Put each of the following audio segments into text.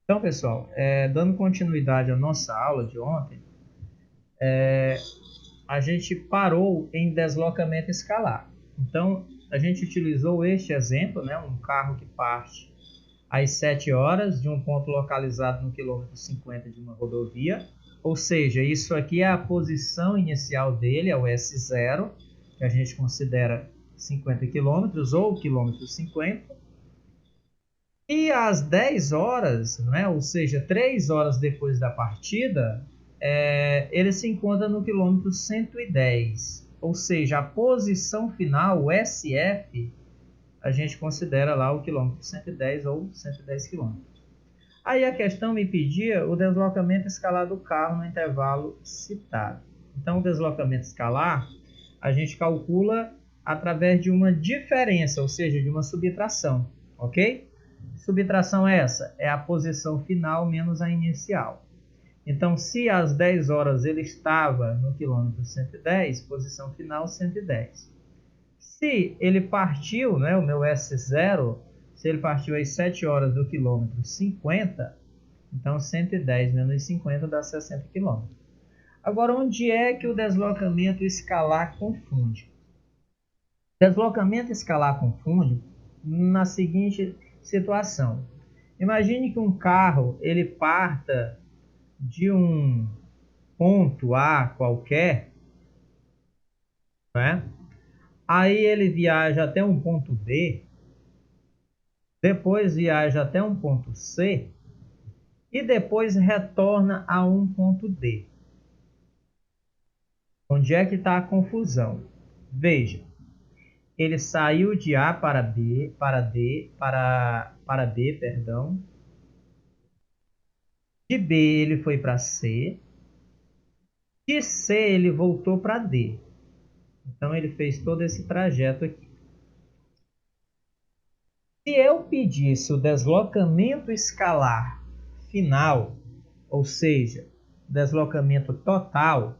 Então, pessoal, dando continuidade à nossa aula de ontem, a gente parou em deslocamento escalar. Então, a gente utilizou este exemplo, né, um carro que parte às 7 horas de um ponto localizado no quilômetro 50 de uma rodovia, ou seja, isso aqui é a posição inicial dele, é o S0, que a gente considera 50 quilômetros ou quilômetro 50. E às 10 horas, né, ou seja, 3 horas depois da partida, ele se encontra no quilômetro 110. Ou seja, a posição final, o SF, a gente considera lá o quilômetro 110 ou 110 quilômetros. Aí a questão me pedia o deslocamento escalar do carro no intervalo citado. Então, o deslocamento escalar, a gente calcula através de uma diferença, ou seja, de uma subtração, ok? Subtração é essa, é a posição final menos a inicial. Então, se às 10 horas ele estava no quilômetro 110, posição final 110. Se ele partiu, né, o meu S0, se ele partiu às 7 horas do quilômetro 50, então 110 menos 50 dá 60 quilômetros. Agora, onde é que o deslocamento escalar confunde? Deslocamento escalar confunde na seguinte situação. Imagine que um carro ele parta de um ponto A qualquer, né? Aí ele viaja até um ponto B, depois viaja até um ponto C e depois retorna a um ponto D. Onde é que está a confusão? Veja, ele saiu de A para B, para B, perdão. De B ele foi para C. De C ele voltou para D. Então ele fez todo esse trajeto aqui. Se eu pedisse o deslocamento escalar final, ou seja, deslocamento total,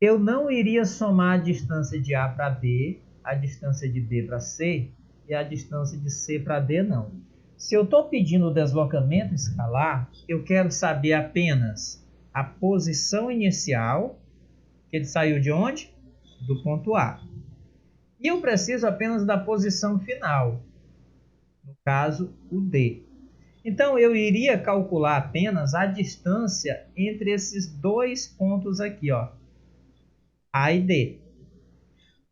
eu não iria somar a distância de A para B, a distância de B para C e a distância de C para D, não. Se eu estou pedindo o deslocamento escalar, eu quero saber apenas a posição inicial, que ele saiu de onde? Do ponto A. E eu preciso apenas da posição final, no caso, o D. Então, eu iria calcular apenas a distância entre esses dois pontos aqui, ó, A e D.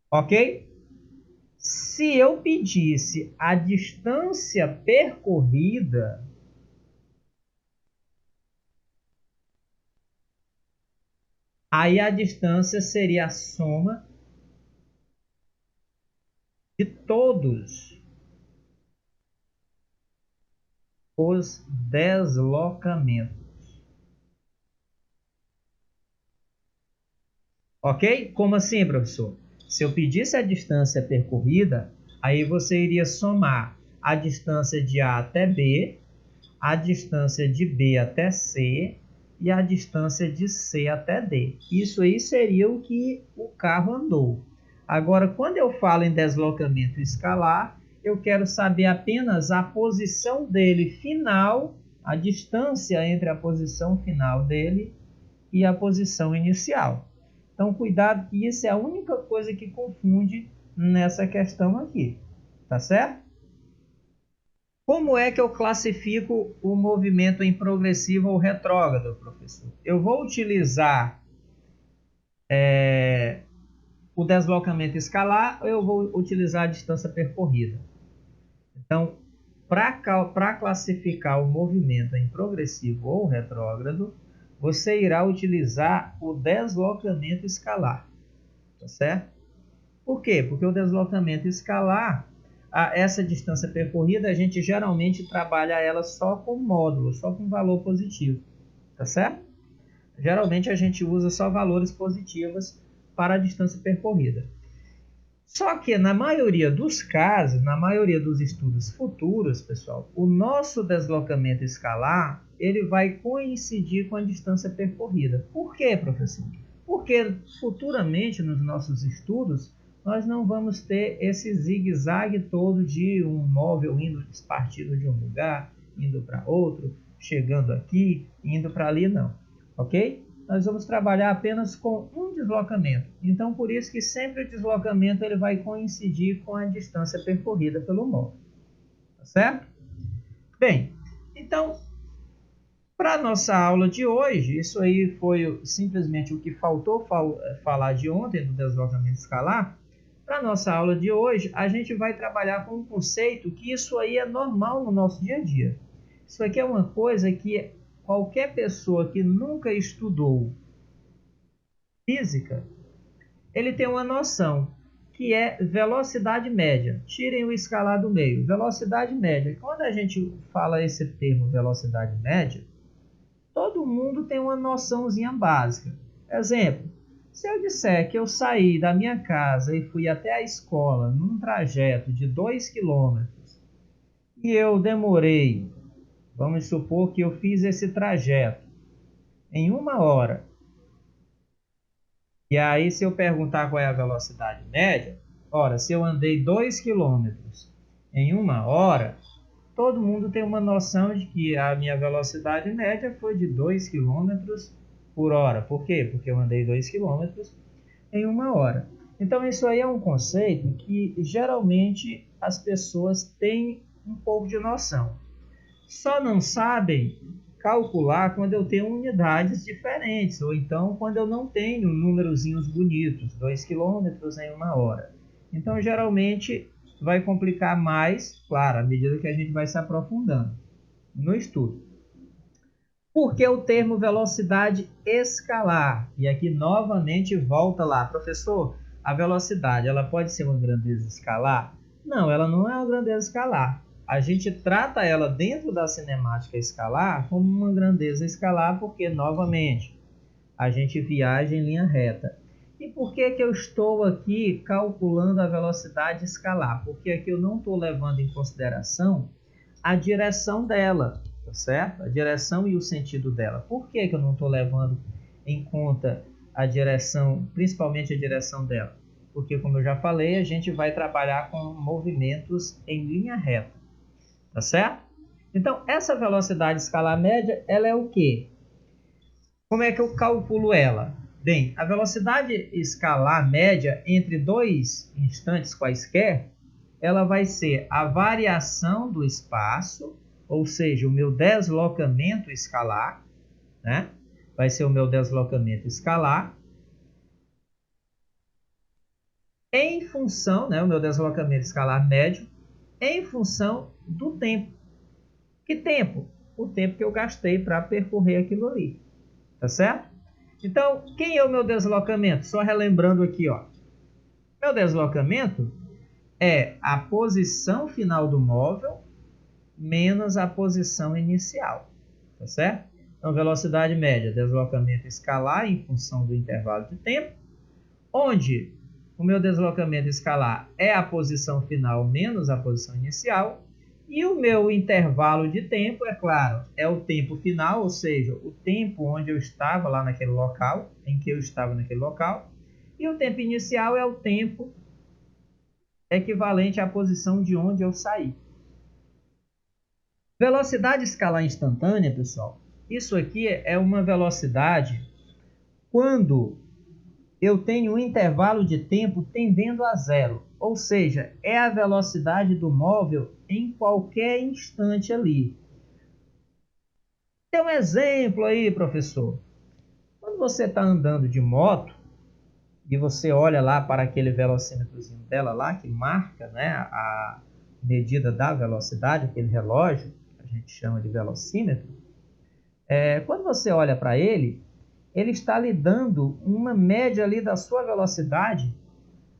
Ok? Se eu pedisse a distância percorrida, aí a distância seria a soma de todos os deslocamentos. Ok? Como assim, professor? Se eu pedisse a distância percorrida, aí você iria somar a distância de A até B, a distância de B até C e a distância de C até D. Isso aí seria o que o carro andou. Agora, quando eu falo em deslocamento escalar, eu quero saber apenas a posição dele final, a distância entre a posição final dele e a posição inicial. Então, cuidado que isso é a única coisa que confunde nessa questão aqui. Tá certo? Como é que eu classifico o movimento em progressivo ou retrógrado, professor? Eu vou utilizar o deslocamento escalar ou eu vou utilizar a distância percorrida? Então, para classificar o movimento em progressivo ou retrógrado, você irá utilizar o deslocamento escalar. Tá certo? Por quê? Porque o deslocamento escalar, essa distância percorrida, a gente geralmente trabalha ela só com módulo, só com valor positivo. Tá certo? Geralmente a gente usa só valores positivos para a distância percorrida. Só que na maioria dos casos, na maioria dos estudos futuros, pessoal, o nosso deslocamento escalar, ele vai coincidir com a distância percorrida. Por quê, professor? Porque futuramente nos nossos estudos, nós não vamos ter esse zigue-zague todo de um móvel indo partido de um lugar indo para outro, chegando aqui, indo para ali, não. Ok? Nós vamos trabalhar apenas com um deslocamento. Então, por isso que sempre o deslocamento ele vai coincidir com a distância percorrida pelo móvel. Tá certo? Bem, então, para a nossa aula de hoje, isso aí foi simplesmente o que faltou falar de ontem do deslocamento escalar. Para a nossa aula de hoje, a gente vai trabalhar com um conceito que isso aí é normal no nosso dia a dia. Isso aqui é uma coisa que qualquer pessoa que nunca estudou física, ele tem uma noção, que é velocidade média. Tirem o escalar do meio. Velocidade média. Quando a gente fala esse termo velocidade média, todo mundo tem uma noçãozinha básica. Exemplo, se eu disser que eu saí da minha casa e fui até a escola num trajeto de 2 km e eu demorei, vamos supor que eu fiz esse trajeto em 1 hora. E aí, se eu perguntar qual é a velocidade média, ora, se eu andei 2 km em 1 hora, todo mundo tem uma noção de que a minha velocidade média foi de 2 km por hora. Por quê? Porque eu andei 2 km em 1 hora. Então, isso aí é um conceito que geralmente as pessoas têm um pouco de noção. Só não sabem calcular quando eu tenho unidades diferentes, ou então quando eu não tenho númerozinhos bonitos, 2 km em 1 hora. Então, geralmente, vai complicar mais, claro, à medida que a gente vai se aprofundando no estudo. Por que o termo velocidade escalar? E aqui novamente volta lá, professor, a velocidade, ela pode ser uma grandeza escalar? Não, ela não é uma grandeza escalar. A gente trata ela dentro da cinemática escalar como uma grandeza escalar porque, novamente, a gente viaja em linha reta. E por que eu estou aqui calculando a velocidade escalar? Porque aqui eu não estou levando em consideração a direção dela, tá certo? A direção e o sentido dela. Por que eu não estou levando em conta a direção, principalmente a direção dela? Porque, como eu já falei, a gente vai trabalhar com movimentos em linha reta, tá certo? Então, essa velocidade escalar média, ela é o quê? Como é que eu calculo ela? Bem, a velocidade escalar média entre dois instantes quaisquer, ela vai ser a variação do espaço, ou seja, o meu deslocamento escalar, né? Vai ser o meu deslocamento escalar, em função, né, o meu deslocamento escalar médio, em função do tempo. Que tempo? O tempo que eu gastei para percorrer aquilo ali. Tá certo? Então, quem é o meu deslocamento? Só relembrando aqui, ó. Meu deslocamento é a posição final do móvel menos a posição inicial. Tá certo? Então, velocidade média, deslocamento escalar em função do intervalo de tempo, onde o meu deslocamento escalar é a posição final menos a posição inicial, e o meu intervalo de tempo, é claro, é o tempo final, ou seja, o tempo onde eu estava lá naquele local, em que eu estava naquele local, e o tempo inicial é o tempo equivalente à posição de onde eu saí. Velocidade escalar instantânea, pessoal, isso aqui é uma velocidade quando eu tenho um intervalo de tempo tendendo a zero, ou seja, é a velocidade do móvel em qualquer instante ali. Tem um exemplo aí, professor. Quando você está andando de moto e você olha lá para aquele velocímetrozinho dela lá, que marca, né, a medida da velocidade, aquele relógio, que a gente chama de velocímetro, quando você olha para ele, ele está lhe dando uma média ali da sua velocidade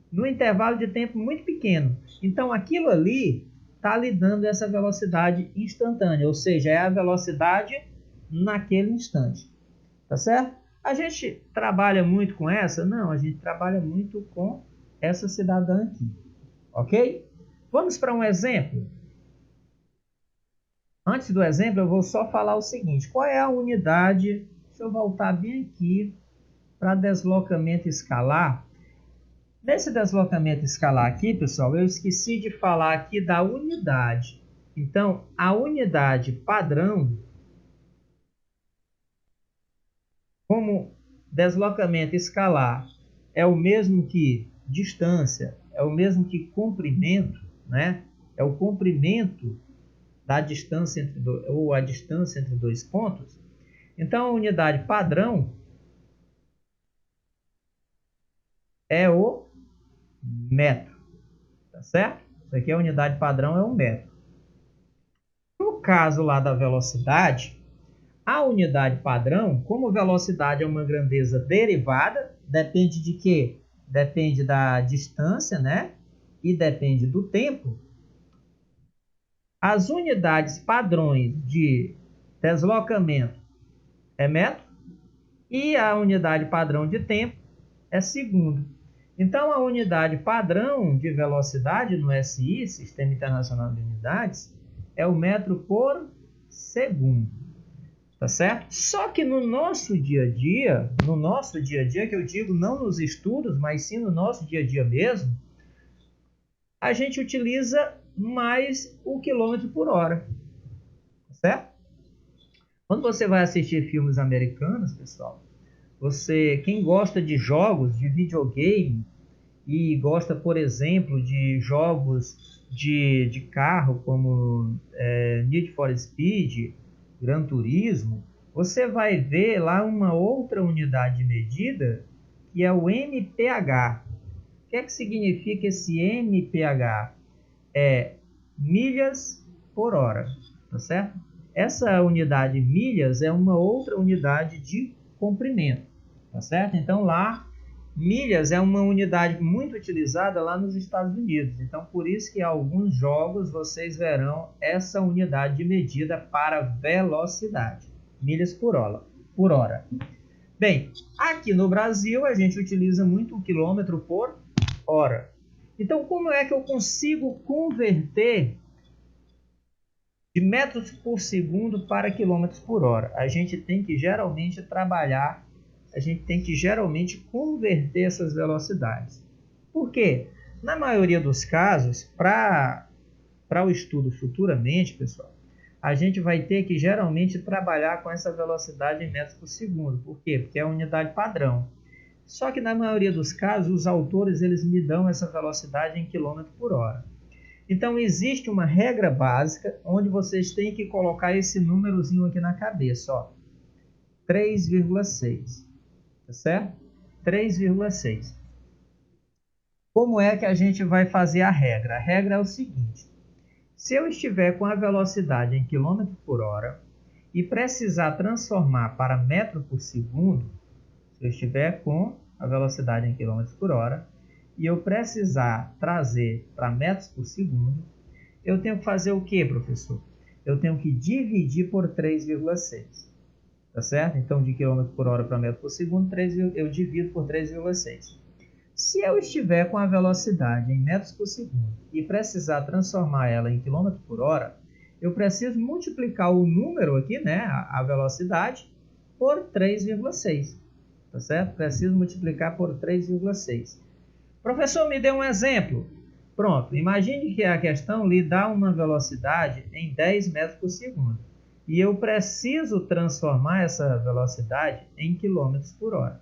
no intervalo de tempo muito pequeno. Então, aquilo ali está lhe dando essa velocidade instantânea, ou seja, é a velocidade naquele instante. Tá certo? A gente trabalha muito com essa? Não, a gente trabalha muito com essa cidadã aqui. Ok? Vamos para um exemplo? Antes do exemplo, eu vou só falar o seguinte. Qual é a unidade? Deixa eu voltar bem aqui para deslocamento escalar. Nesse deslocamento escalar aqui, pessoal, eu esqueci de falar aqui da unidade. Então, a unidade padrão, como deslocamento escalar é o mesmo que distância, é o mesmo que comprimento, né? É o comprimento da distância ou a distância entre dois pontos. Então, a unidade padrão é o metro, tá certo? Isso aqui é a unidade padrão, é o metro. No caso lá da velocidade, a unidade padrão, como velocidade é uma grandeza derivada, depende de quê? Depende da distância, né? E depende do tempo. As unidades padrões de deslocamento é metro e a unidade padrão de tempo é segundo. Então, a unidade padrão de velocidade no SI, Sistema Internacional de Unidades, é o metro por segundo. Tá certo? Só que no nosso dia a dia, que eu digo não nos estudos, mas sim no nosso dia a dia mesmo, a gente utiliza mais o quilômetro por hora. Tá certo? Quando você vai assistir filmes americanos, pessoal, quem gosta de jogos, de videogame, e gosta, por exemplo, de jogos de carro, como Need for Speed, Gran Turismo, você vai ver lá uma outra unidade de medida, que é o MPH. O que é que significa esse MPH? É milhas por hora, tá certo? Essa unidade milhas é uma outra unidade de comprimento, tá certo? Então lá, milhas é uma unidade muito utilizada lá nos Estados Unidos. Então por isso que em alguns jogos vocês verão essa unidade de medida para velocidade, milhas por hora. Bem, aqui no Brasil a gente utiliza muito o quilômetro por hora. Então como é que eu consigo converter de metros por segundo para quilômetros por hora? A gente tem que geralmente converter essas velocidades. Por quê? Na maioria dos casos, para o estudo futuramente, pessoal, a gente vai ter que geralmente trabalhar com essa velocidade em metros por segundo. Por quê? Porque é a unidade padrão. Só que na maioria dos casos, os autores eles me dão essa velocidade em quilômetro por hora. Então, existe uma regra básica onde vocês têm que colocar esse númerozinho aqui na cabeça, ó, 3,6, tá certo? 3,6. Como é que a gente vai fazer a regra? A regra é o seguinte: se eu estiver com a velocidade em km por hora e precisar transformar para metro por segundo, se eu estiver com a velocidade em km por hora e eu precisar trazer para metros por segundo, eu tenho que fazer o que, professor? Eu tenho que dividir por 3,6. Tá certo? Então, de km por hora para metro por segundo, eu divido por 3,6. Se eu estiver com a velocidade em metros por segundo e precisar transformar ela em km por hora, eu preciso multiplicar o número aqui, né, a velocidade, por 3,6. Tá certo? Preciso multiplicar por 3,6. Professor, me dê um exemplo. Pronto, imagine que a questão lhe dá uma velocidade em 10 metros por segundo. E eu preciso transformar essa velocidade em quilômetros por hora.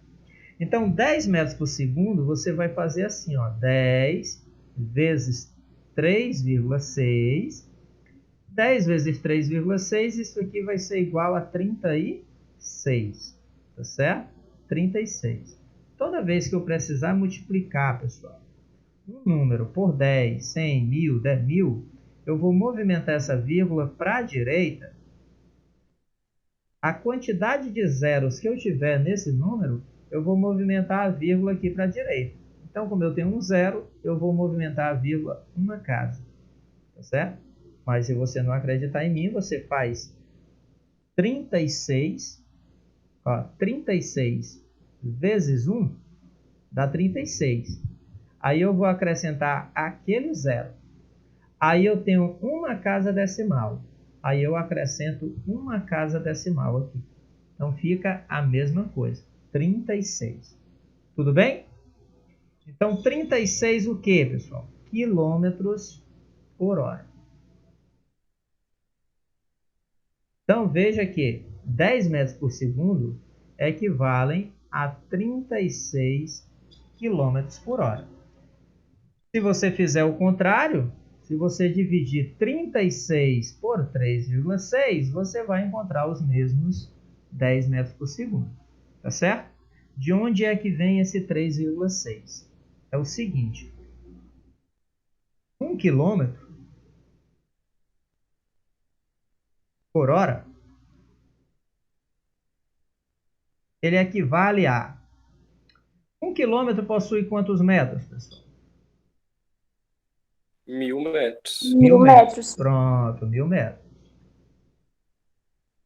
Então, 10 metros por segundo, você vai fazer assim, ó, 10 vezes 3,6. 10 vezes 3,6, isso aqui vai ser igual a 36. Tá certo? 36. Toda vez que eu precisar multiplicar, pessoal, um número por 10, 100, 1000, 10.000, eu vou movimentar essa vírgula para a direita. A quantidade de zeros que eu tiver nesse número, eu vou movimentar a vírgula aqui para a direita. Então, como eu tenho um zero, eu vou movimentar a vírgula uma casa. Tá certo? Mas se você não acreditar em mim, você faz 36. Ó, 36 vezes 1 dá 36. Aí eu vou acrescentar aquele zero. Aí eu tenho uma casa decimal. Aí eu acrescento uma casa decimal aqui. Então fica a mesma coisa, 36. Tudo bem? Então 36 o que, pessoal? Quilômetros por hora. Então, veja que 10 metros por segundo equivalem a 36 quilômetros por hora. Se você fizer o contrário, se você dividir 36 por 3,6, você vai encontrar os mesmos 10 metros por segundo. Tá certo? De onde é que vem esse 3,6? É o seguinte. 1 quilômetro por hora, ele equivale a... 1 quilômetro possui quantos metros, pessoal? 1000 metros. 1000 metros. Pronto, 1000 metros.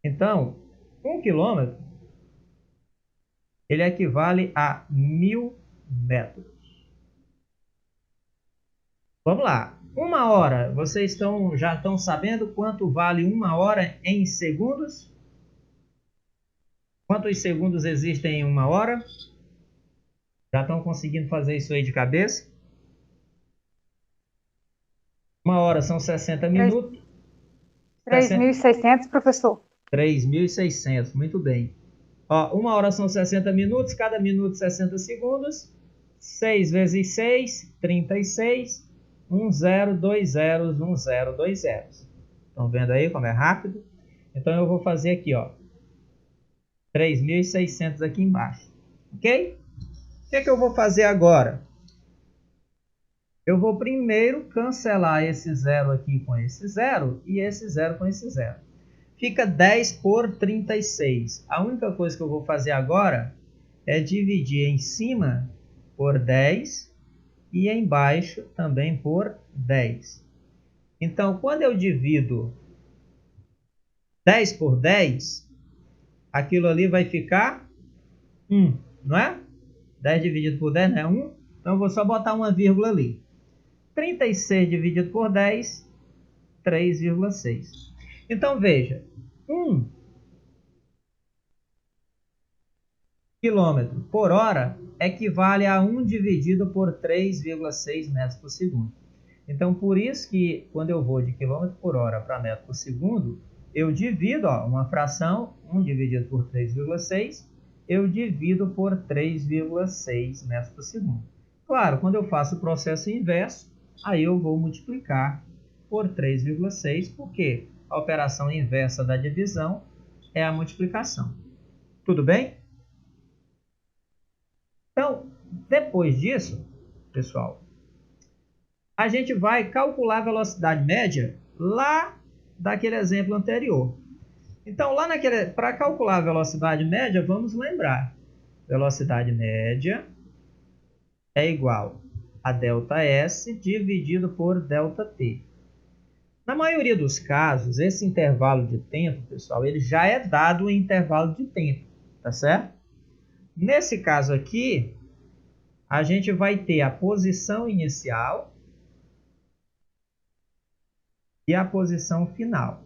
Então, 1 quilômetro, ele equivale a 1000 metros. Vamos lá. 1 hora, vocês já estão sabendo quanto vale 1 hora em segundos? Quantos segundos existem em 1 hora? Já estão conseguindo fazer isso aí de cabeça? 1 hora são 60 minutos. 3.600, professor. 3.600, muito bem. Ó, 1 hora são 60 minutos, cada minuto 60 segundos. 6 vezes 6, 36. 1 0, 2 zeros, 1 0, 2 zeros. Estão vendo aí como é rápido? Então eu vou fazer aqui, ó, 3.600 aqui embaixo. Ok? O que é que eu vou fazer agora? Eu vou primeiro cancelar esse zero aqui com esse zero e esse zero com esse zero. Fica 10 por 36. A única coisa que eu vou fazer agora é dividir em cima por 10 e embaixo também por 10. Então, quando eu divido 10 por 10, aquilo ali vai ficar 1, não é? 10 dividido por 10 não é 1? Então, eu vou só botar uma vírgula ali. 36 dividido por 10, 3,6. Então, veja, 1 quilômetro por hora equivale a 1 dividido por 3,6 metros por segundo. Então, por isso que quando eu vou de quilômetro por hora para metro por segundo, eu divido, ó, uma fração, 1 dividido por 3,6, eu divido por 3,6 metros por segundo. Claro, quando eu faço o processo inverso, aí eu vou multiplicar por 3,6, porque a operação inversa da divisão é a multiplicação. Tudo bem? Então, depois disso, pessoal, a gente vai calcular a velocidade média lá daquele exemplo anterior. Então, para calcular a velocidade média, vamos lembrar. Velocidade média é igual a ΔS dividido por ΔT. Na maioria dos casos, esse intervalo de tempo, pessoal, ele já é dado em intervalo de tempo, tá certo? Nesse caso aqui, a gente vai ter a posição inicial e a posição final,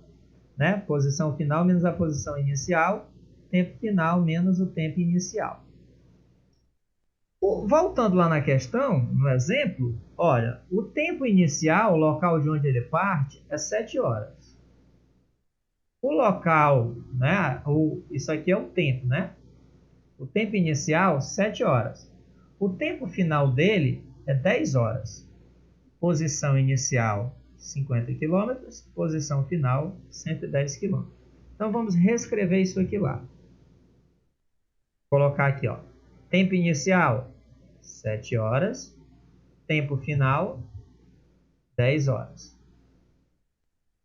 né? Posição final menos a posição inicial, tempo final menos o tempo inicial. Voltando lá na questão, no exemplo, olha, o tempo inicial, o local de onde ele parte, é 7 horas. O local, né? Isso aqui é o tempo, né? O tempo inicial, 7 horas. O tempo final dele é 10 horas. Posição inicial, 50 km. Posição final, 110 km. Então, vamos reescrever isso aqui lá. Vou colocar aqui, ó. Tempo inicial, 7 horas. Tempo final, 10 horas.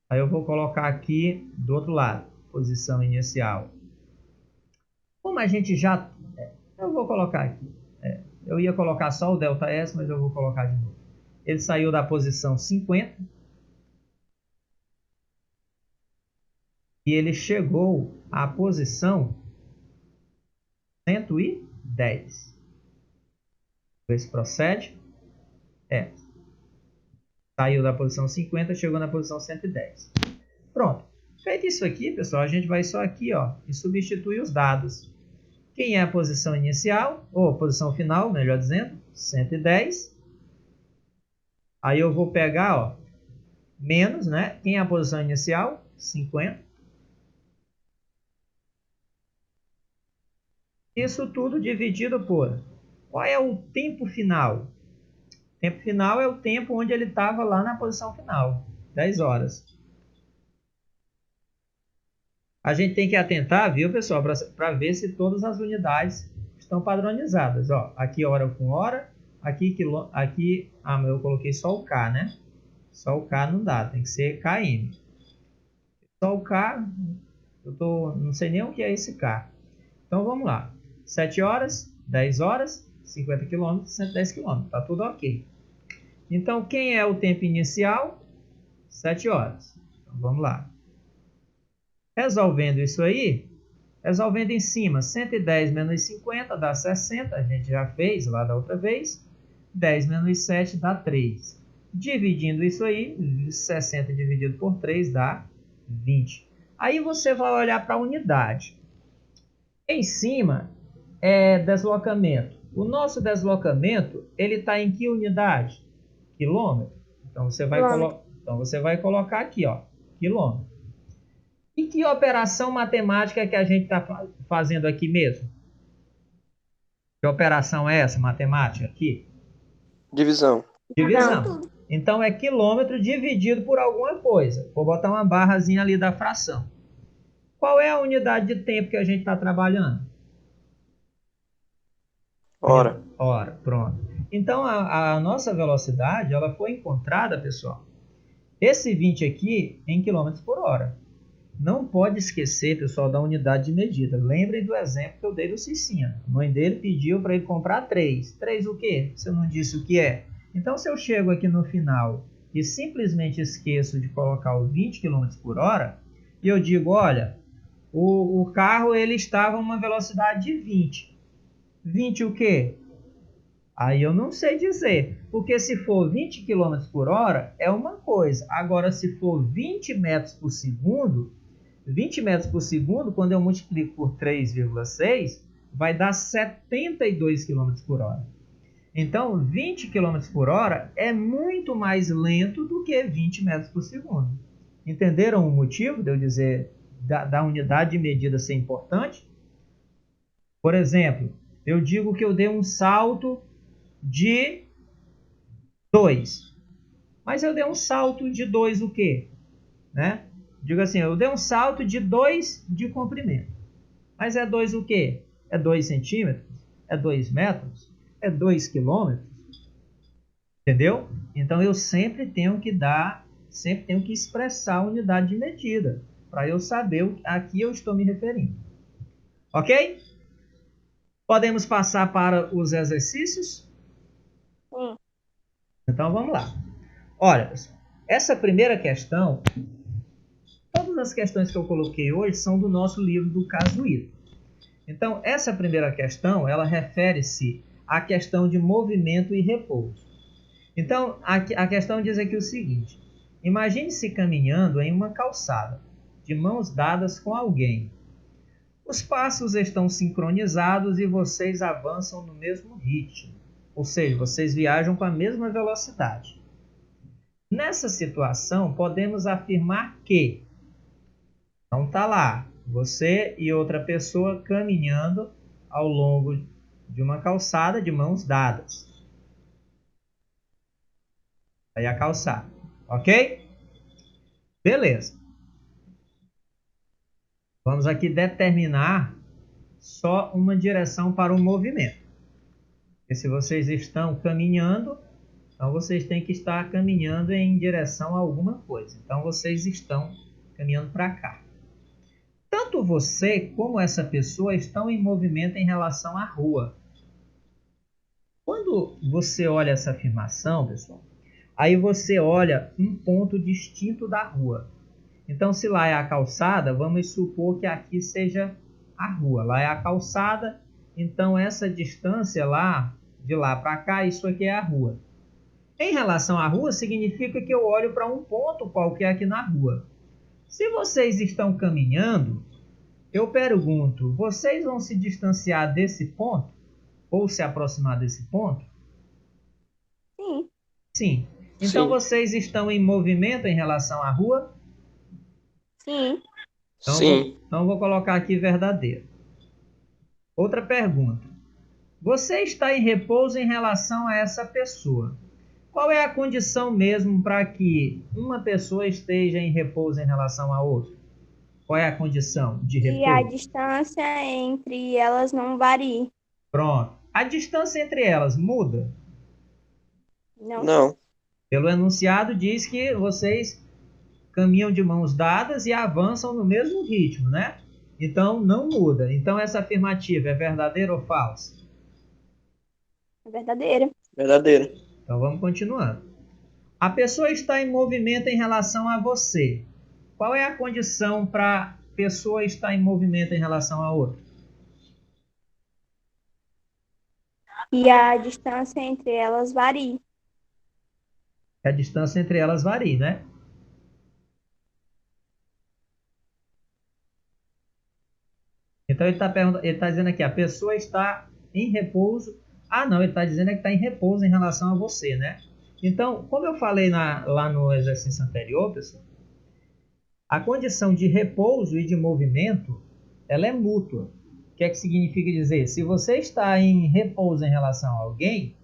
Aí eu vou colocar aqui do outro lado. Posição inicial. Como a gente já... Eu vou colocar aqui. Eu ia colocar só o ΔS, mas eu vou colocar de novo. Ele saiu da posição 50. E ele chegou à posição 110. Ver se procede. Saiu da posição 50, chegou na posição 110. Pronto. Feito isso aqui, pessoal, a gente vai só aqui, ó, e substituir os dados. Quem é a posição inicial, ou posição final, melhor dizendo, 110. Aí eu vou pegar, ó, menos, né? Quem é a posição inicial? 50. Isso tudo dividido por... Qual é o tempo final? O tempo final é o tempo onde ele estava lá na posição final. 10 horas. A gente tem que atentar, viu, pessoal, para ver se todas as unidades estão padronizadas. Ó, aqui hora com hora, aqui eu coloquei só o K, né? Só o K não dá, tem que ser KM. Só o K, não sei nem o que é esse K. Então vamos lá. 7 horas, 10 horas, 50 km, 110 km. Tá tudo ok. Então quem é o tempo inicial? 7 horas. Então vamos lá. Resolvendo isso aí, resolvendo em cima, 110 menos 50 dá 60, a gente já fez lá da outra vez. 10 menos 7 dá 3. Dividindo isso aí, 60 dividido por 3 dá 20. Aí você vai olhar para a unidade. Em cima é deslocamento. O nosso deslocamento, ele está em que unidade? Quilômetro. Então você vai colocar aqui, ó, quilômetro. E que operação matemática que a gente está fazendo aqui mesmo? Que operação é essa matemática aqui? Divisão. Divisão. Então é quilômetro dividido por alguma coisa. Vou botar uma barrazinha ali da fração. Qual é a unidade de tempo que a gente está trabalhando? Hora. Hora, pronto. Então a nossa velocidade ela foi encontrada, pessoal. Esse 20 aqui em quilômetros por hora. Não pode esquecer, pessoal, da unidade de medida. Lembrem do exemplo que eu dei do Cicinha. A mãe dele pediu para ele comprar 3. 3 o quê? Você não disse o que é. Então, se eu chego aqui no final e simplesmente esqueço de colocar o 20 km por hora, e eu digo, olha, o carro ele estava a uma velocidade de 20. 20 o quê? Aí eu não sei dizer, porque se for 20 km por hora é uma coisa. Agora, se for 20 metros por segundo, 20 metros por segundo, quando eu multiplico por 3,6, vai dar 72 km por hora. Então, 20 km por hora é muito mais lento do que 20 metros por segundo. Entenderam o motivo de eu dizer da unidade de medida ser importante? Por exemplo, eu digo que eu dei um salto de 2. Mas eu dei um salto de 2 o quê? Né? Digo assim, eu dei um salto de 2 de comprimento. Mas é 2 o quê? É 2 centímetros? É 2 metros? É 2 quilômetros? Entendeu? Então eu sempre tenho que expressar a unidade de medida, para eu saber a que eu estou me referindo. Ok? Podemos passar para os exercícios? Então vamos lá. Olha, essa primeira questão, todas as questões que eu coloquei hoje são do nosso livro do Casuísmo. Então, essa primeira questão, ela refere-se à questão de movimento e repouso. Então, a questão diz aqui o seguinte: imagine-se caminhando em uma calçada, de mãos dadas com alguém. Os passos estão sincronizados e vocês avançam no mesmo ritmo, ou seja, vocês viajam com a mesma velocidade. Nessa situação, podemos afirmar que, então tá lá, você e outra pessoa caminhando ao longo de uma calçada de mãos dadas. Aí a calçada, ok? Beleza. Vamos aqui determinar só uma direção para o movimento. Porque se vocês estão caminhando, então vocês têm que estar caminhando em direção a alguma coisa. Então vocês estão caminhando para cá. Tanto você como essa pessoa estão em movimento em relação à rua. Quando você olha essa afirmação, pessoal, aí você olha um ponto distinto da rua. Então, se lá é a calçada, vamos supor que aqui seja a rua. Lá é a calçada, então essa distância lá, de lá para cá, isso aqui é a rua. Em relação à rua, significa que eu olho para um ponto qualquer aqui na rua. Se vocês estão caminhando, eu pergunto, vocês vão se distanciar desse ponto? Ou se aproximar desse ponto? Sim. Sim. Então Sim. vocês estão em movimento em relação à rua? Sim. Sim. Então vou colocar aqui verdadeiro. Outra pergunta. Você está em repouso em relação a essa pessoa. Qual é a condição mesmo para que uma pessoa esteja em repouso em relação a outra? Qual é a condição de E a repouso? distância entre elas não varie. Pronto. A distância entre elas muda? Não. Não. Pelo enunciado diz que vocês caminham de mãos dadas e avançam no mesmo ritmo, né? Então não muda. Então essa afirmativa é verdadeira ou falsa? É verdadeira. Verdadeiro. Então vamos continuando. A pessoa está em movimento em relação a você. Qual é a condição para a pessoa estar em movimento em relação a outra? E a distância entre elas varie. A distância entre elas varia, né? Então ele está dizendo aqui, a pessoa está em repouso. Ah, não, ele está dizendo que está em repouso em relação a você, né? Então, como eu falei lá no exercício anterior, pessoal, a condição de repouso e de movimento, ela é mútua. O que é que significa dizer? Se você está em repouso em relação a alguém,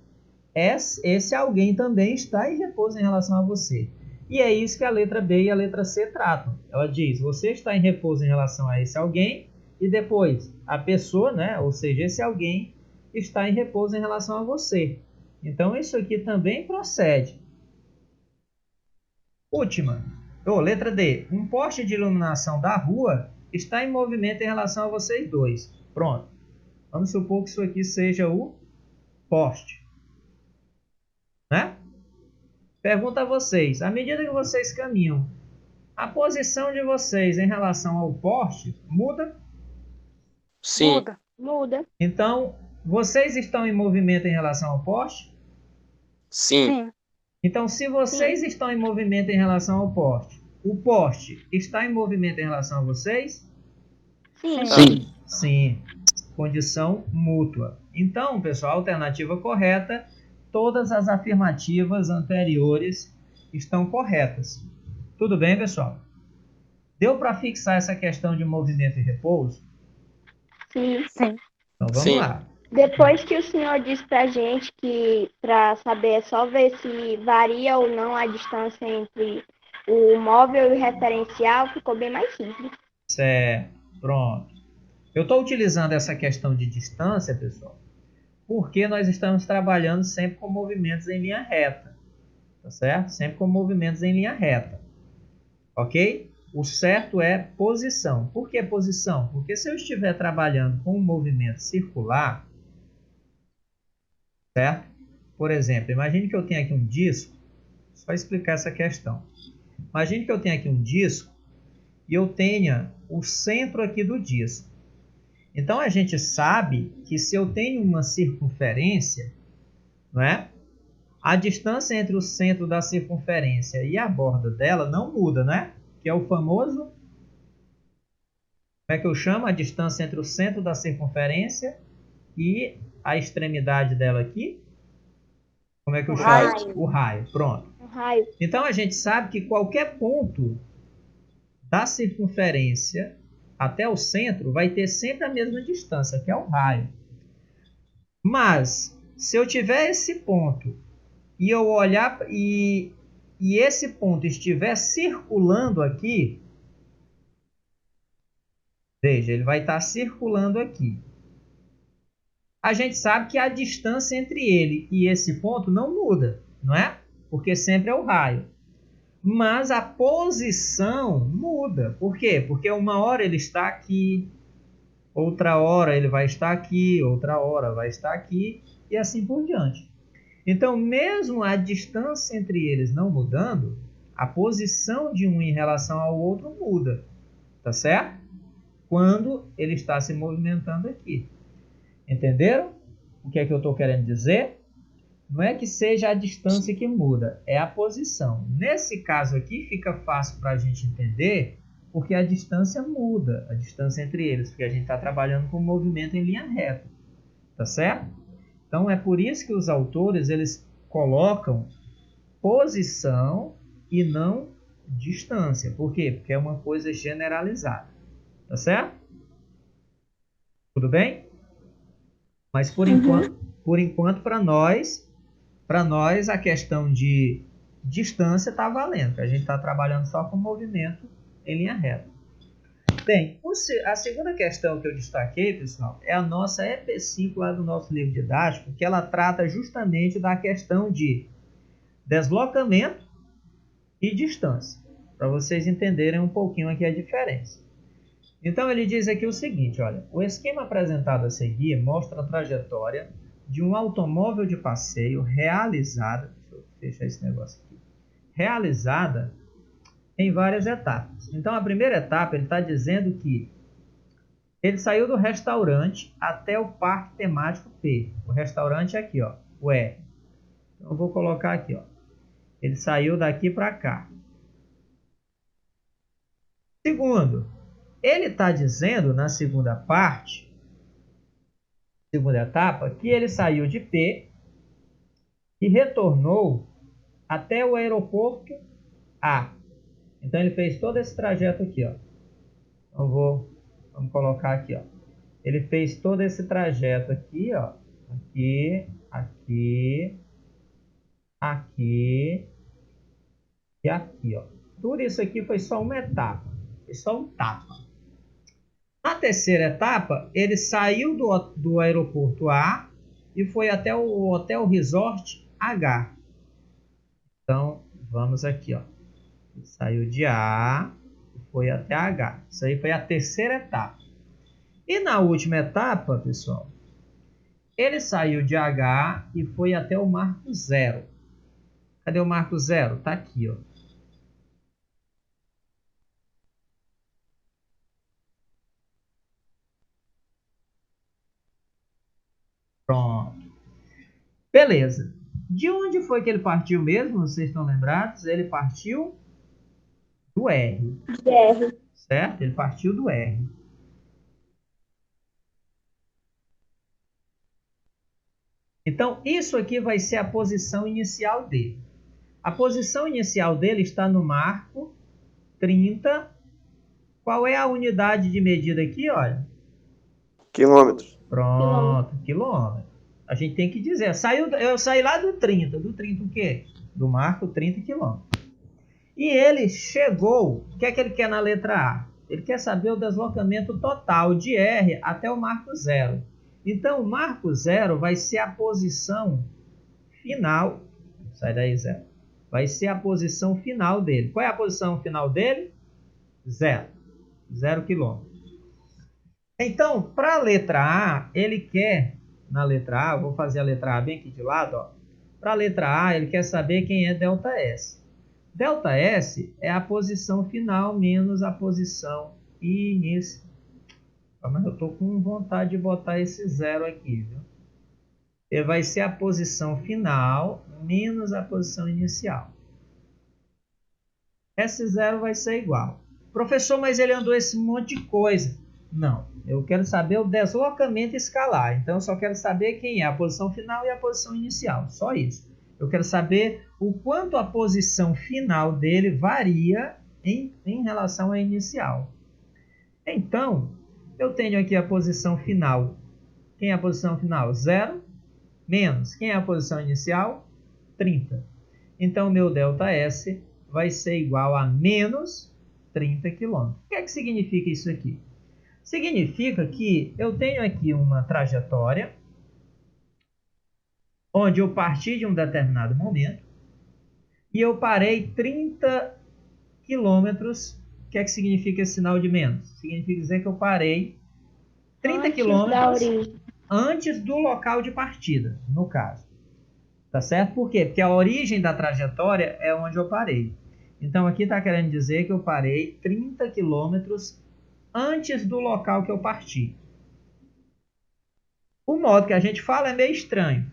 esse alguém também está em repouso em relação a você. E é isso que a letra B e a letra C tratam. Ela diz, você está em repouso em relação a esse alguém, e depois a pessoa, né, ou seja, esse alguém, está em repouso em relação a você. Então isso aqui também procede. Última. Letra D. Um poste de iluminação da rua está em movimento em relação a vocês dois. Pronto. Vamos supor que isso aqui seja o poste. Né? Pergunta a vocês. À medida que vocês caminham, a posição de vocês em relação ao poste muda? Sim. Muda. Então, vocês estão em movimento em relação ao poste? Sim. Então, se vocês estão em movimento em relação ao poste, o poste está em movimento em relação a vocês? Sim. Sim. Condição mútua. Então, pessoal, a alternativa correta, todas as afirmativas anteriores estão corretas. Tudo bem, pessoal? Deu para fixar essa questão de movimento e repouso? Sim. Então, vamos Sim. lá. Depois que o senhor disse pra gente que para saber é só ver se varia ou não a distância entre o móvel e o referencial, ficou bem mais simples. Certo. Pronto. Eu estou utilizando essa questão de distância, pessoal, porque nós estamos trabalhando sempre com movimentos em linha reta. Tá certo? Sempre com movimentos em linha reta. Ok? O certo é posição. Por que posição? Porque se eu estiver trabalhando com um movimento circular, certo? Por exemplo, imagine que eu tenho aqui um disco, só explicar essa questão. Imagine que eu tenho aqui um disco e eu tenha o centro aqui do disco. Então a gente sabe que se eu tenho uma circunferência, não é? A distância entre o centro da circunferência e a borda dela não muda, né? Que é o famoso... Como é que eu chamo? A distância entre o centro da circunferência e a extremidade dela aqui. Como é que eu chamo? Raio. O raio. Pronto. Um raio. Então a gente sabe que qualquer ponto da circunferência até o centro vai ter sempre a mesma distância, que é o raio. Mas se eu tiver esse ponto e eu olhar e esse ponto estiver circulando aqui, veja, ele vai estar circulando aqui. A gente sabe que a distância entre ele e esse ponto não muda, não é? Porque sempre é o raio. Mas a posição muda. Por quê? Porque uma hora ele está aqui, outra hora ele vai estar aqui, outra hora vai estar aqui, e assim por diante. Então, mesmo a distância entre eles não mudando, a posição de um em relação ao outro muda, tá certo? Quando ele está se movimentando aqui. Entenderam o que é que eu estou querendo dizer? Não é que seja a distância que muda, é a posição. Nesse caso aqui fica fácil para a gente entender, porque a distância muda, a distância entre eles, porque a gente está trabalhando com movimento em linha reta, tá certo? Então é por isso que os autores eles colocam posição e não distância. Por quê? Porque é uma coisa generalizada, tá certo? Tudo bem? Mas por enquanto para nós a questão de distância está valendo, que a gente está trabalhando só com movimento em linha reta. Bem, a segunda questão que eu destaquei, pessoal, é a nossa EP5 lá do nosso livro didático, que ela trata justamente da questão de deslocamento e distância, para vocês entenderem um pouquinho aqui a diferença. Então ele diz aqui o seguinte, olha, o esquema apresentado a seguir mostra a trajetória de um automóvel de passeio realizada, deixa eu fechar esse negócio aqui, realizada em várias etapas. Então, a primeira etapa, ele está dizendo que ele saiu do restaurante até o parque temático P. O restaurante é aqui, ó, o R. Então, eu vou colocar aqui, ó. Ele saiu daqui para cá. Segundo, ele está dizendo na segunda parte, segunda etapa, que ele saiu de P e retornou até o aeroporto A. Então, ele fez todo esse trajeto aqui, ó. Então, vamos colocar aqui, ó. Ele fez todo esse trajeto aqui, ó. Aqui, aqui, aqui e aqui, ó. Tudo isso aqui foi só uma etapa. Foi só um tapa. Na terceira etapa, ele saiu do aeroporto A e foi até o Hotel Resort H. Então, vamos aqui, ó. Ele saiu de A e foi até H. Isso aí foi a terceira etapa. E na última etapa, pessoal, ele saiu de H e foi até o marco zero. Cadê o marco zero? Está aqui, ó. Pronto. Beleza. De onde foi que ele partiu mesmo? Vocês estão lembrados? Ele partiu do R. Certo? Ele partiu do R. Então, isso aqui vai ser a posição inicial dele. A posição inicial dele está no marco 30. Qual é a unidade de medida aqui? Olha. Quilômetros. Pronto, quilômetro. A gente tem que dizer. Eu saí lá do 30. Do 30 o quê? Do marco 30 quilômetros. E ele chegou, o que é que ele quer na letra A? Ele quer saber o deslocamento total de R até o marco zero. Então, o marco zero vai ser a posição final. Sai daí, zero. Vai ser a posição final dele. Qual é a posição final dele? Zero. 0 quilômetro. Então, para a letra A, ele quer, na letra A, eu vou fazer a letra A bem aqui de lado, para a letra A, ele quer saber quem é ΔS. ΔS é a posição final menos a posição inicial. Mas eu estou com vontade de botar esse zero aqui, viu? Ele vai ser a posição final menos a posição inicial. Esse zero vai ser igual. Professor, mas ele andou esse monte de coisa. Não, eu quero saber o deslocamento escalar. Então, eu só quero saber quem é a posição final e a posição inicial. Só isso. Eu quero saber o quanto a posição final dele varia em relação à inicial. Então, eu tenho aqui a posição final. Quem é a posição final? 0 menos. Quem é a posição inicial? 30. Então, meu ΔS vai ser igual a menos 30 km. O que é que significa isso aqui? Significa que eu tenho aqui uma trajetória onde eu parti de um determinado momento e eu parei 30 quilômetros. O que é que significa esse sinal de menos? Significa dizer que eu parei 30 quilômetros antes do local de partida, no caso. Tá certo? Por quê? Porque a origem da trajetória é onde eu parei. Então, aqui está querendo dizer que eu parei 30 quilômetros antes do local que eu parti. O modo que a gente fala é meio estranho,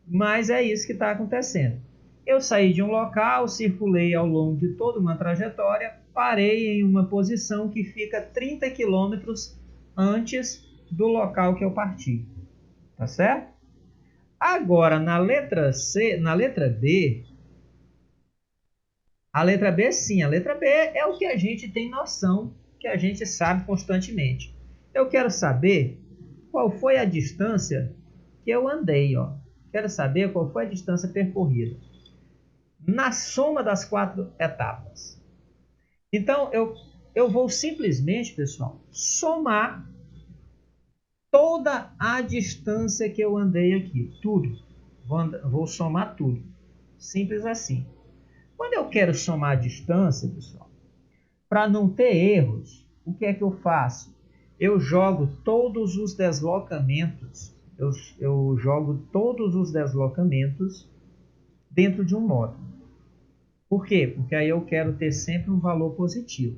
mas é isso que está acontecendo. Eu saí de um local, circulei ao longo de toda uma trajetória, parei em uma posição que fica 30 quilômetros antes do local que eu parti. Tá certo? Agora, na letra C, na letra B, a letra B sim, a letra B é o que a gente tem noção, que a gente sabe constantemente. Eu quero saber qual foi a distância que eu andei, ó. Quero saber qual foi a distância percorrida na soma das 4 etapas. Então, eu vou simplesmente, pessoal, somar toda a distância que eu andei aqui. Tudo. Vou somar tudo. Simples assim. Quando eu quero somar a distância, pessoal, para não ter erros, o que é que eu faço? Eu jogo todos os deslocamentos. Eu jogo todos os deslocamentos dentro de um módulo. Por quê? Porque aí eu quero ter sempre um valor positivo.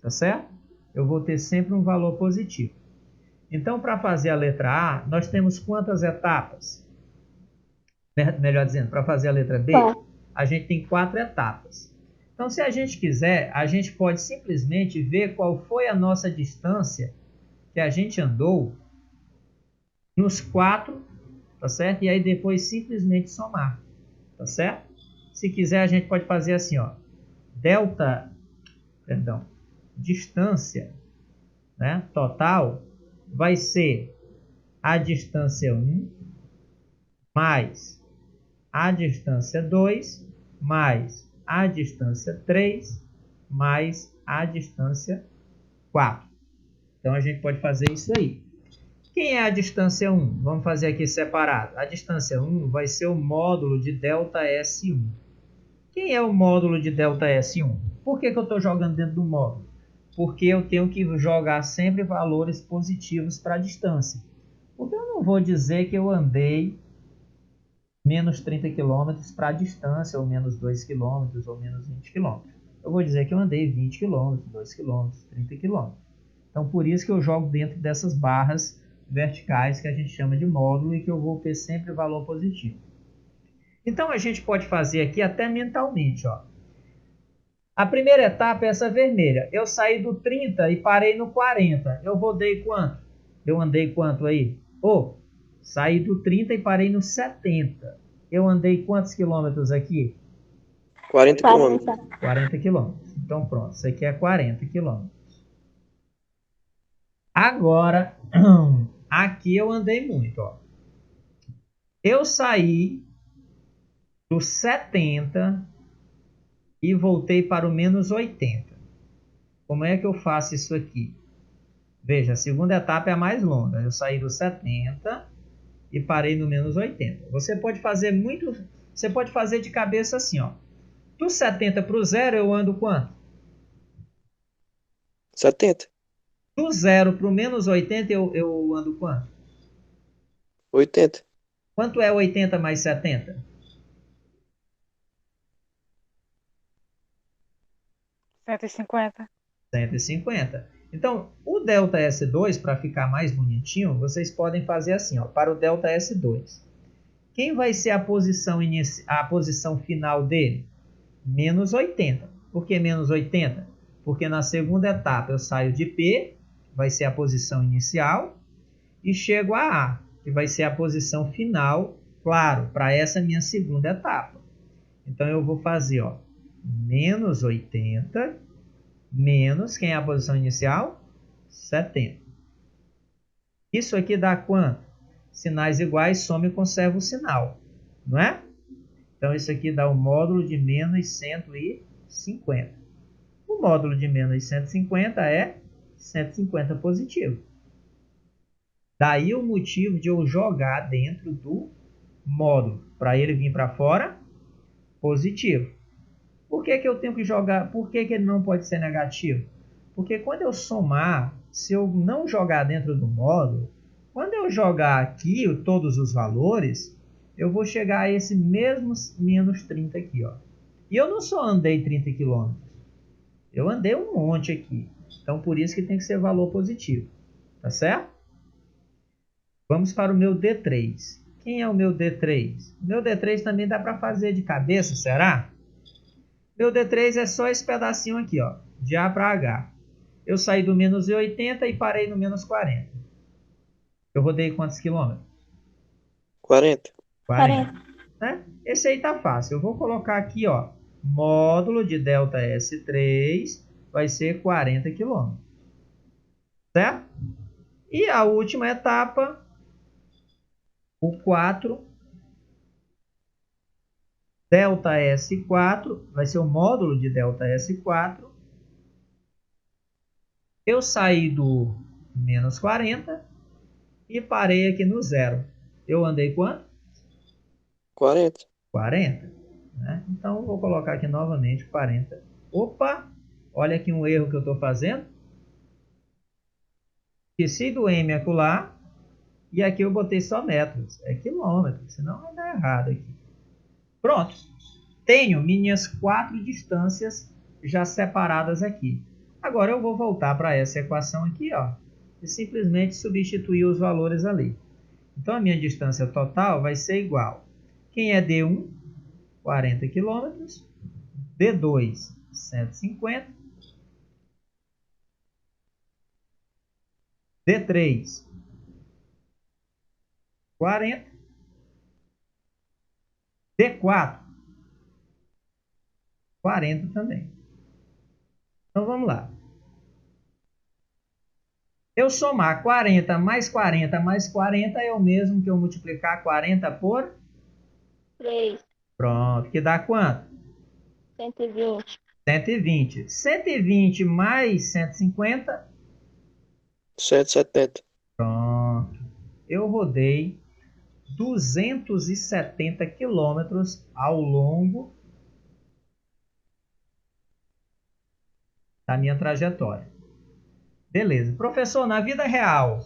Tá certo? Eu vou ter sempre um valor positivo. Então, para fazer a letra A, nós temos quantas etapas? Melhor dizendo, para fazer a letra B, a gente tem 4 etapas. Então, se a gente quiser, a gente pode simplesmente ver qual foi a nossa distância que a gente andou nos 4, tá certo? E aí depois simplesmente somar, tá certo? Se quiser, a gente pode fazer assim, ó. Distância, né, total vai ser a distância 1 mais a distância 2 mais a distância 3 mais a distância 4. Então, a gente pode fazer isso aí. Quem é a distância 1? Vamos fazer aqui separado. A distância 1 vai ser o módulo de ΔS1. Quem é o módulo de ΔS1? Por que eu estou jogando dentro do módulo? Porque eu tenho que jogar sempre valores positivos para a distância. Porque eu não vou dizer que eu andei menos 30 km para a distância, ou menos 2 km, ou menos 20 km. Eu vou dizer que eu andei 20 km, 2 km, 30 km. Então, por isso que eu jogo dentro dessas barras verticais que a gente chama de módulo e que eu vou ter sempre valor positivo. Então, a gente pode fazer aqui até mentalmente, ó. A primeira etapa é essa vermelha. Eu saí do 30 e parei no 40. Eu rodei quanto? Eu andei quanto aí? Saí do 30 e parei no 70. Eu andei quantos quilômetros aqui? 40 quilômetros. 40 quilômetros. Então, pronto. Isso aqui é 40 quilômetros. Agora, aqui eu andei muito, ó. Eu saí do 70 e voltei para o menos 80. Como é que eu faço isso aqui? Veja, a segunda etapa é a mais longa. Eu saí do 70 e parei no menos 80. Você pode fazer de cabeça assim, ó. Do 70 para o 0 eu ando quanto? 70. Do 0 para o menos 80 eu ando quanto? 80. Quanto é 80 mais 70? 150. 150. Então, o ΔS2, para ficar mais bonitinho, vocês podem fazer assim, ó, para o ΔS2. Quem vai ser a posição final dele? Menos 80. Por que menos 80? Porque na segunda etapa eu saio de P, vai ser a posição inicial, e chego a A, que vai ser a posição final, claro, para essa minha segunda etapa. Então, eu vou fazer, ó, menos 80, menos, quem é a posição inicial? 70. Isso aqui dá quanto? Sinais iguais, soma e conserva o sinal, não é? Então, isso aqui dá o módulo de menos 150. O módulo de menos 150 é 150 positivo. Daí o motivo de eu jogar dentro do módulo, para ele vir para fora, positivo. Por que eu tenho que jogar? Por que ele não pode ser negativo? Porque quando eu somar, se eu não jogar dentro do módulo, quando eu jogar aqui todos os valores, eu vou chegar a esse mesmo menos 30 aqui, ó. E eu não só andei 30 km, eu andei um monte aqui. Então, por isso que tem que ser valor positivo. Tá certo? Vamos para o meu D3. Quem é o meu D3? Meu D3 também dá para fazer de cabeça, será? Meu D3 é só esse pedacinho aqui, ó, de A para H. Eu saí do menos 80 e parei no menos 40. Eu rodei quantos quilômetros? 40. 40. Né? Esse aí tá fácil. Eu vou colocar aqui, ó, módulo de ΔS3 vai ser 40 km. Certo? E a última etapa, o 4, ΔS4, vai ser o módulo de ΔS4. Eu saí do menos 40 e parei aqui no zero. Eu andei quanto? 40. 40. Né? Então, vou colocar aqui novamente 40. Opa! Olha aqui um erro que eu estou fazendo. Esqueci do M acolá. E aqui eu botei só metros. É quilômetros, senão vai dar errado aqui. Pronto. Tenho minhas 4 distâncias já separadas aqui. Agora eu vou voltar para essa equação aqui, ó, e simplesmente substituir os valores ali. Então a minha distância total vai ser igual. Quem é D1? 40 km. D2, 150. D3, 40. D4, 40 também. Então vamos lá. Eu somar 40 mais 40 mais 40 é o mesmo que eu multiplicar 40 por 3, Pronto, que dá quanto? 120. 120. 120 mais 150. 170. Pronto. Eu rodei 270 quilômetros ao longo da minha trajetória. Beleza. Professor, na vida real,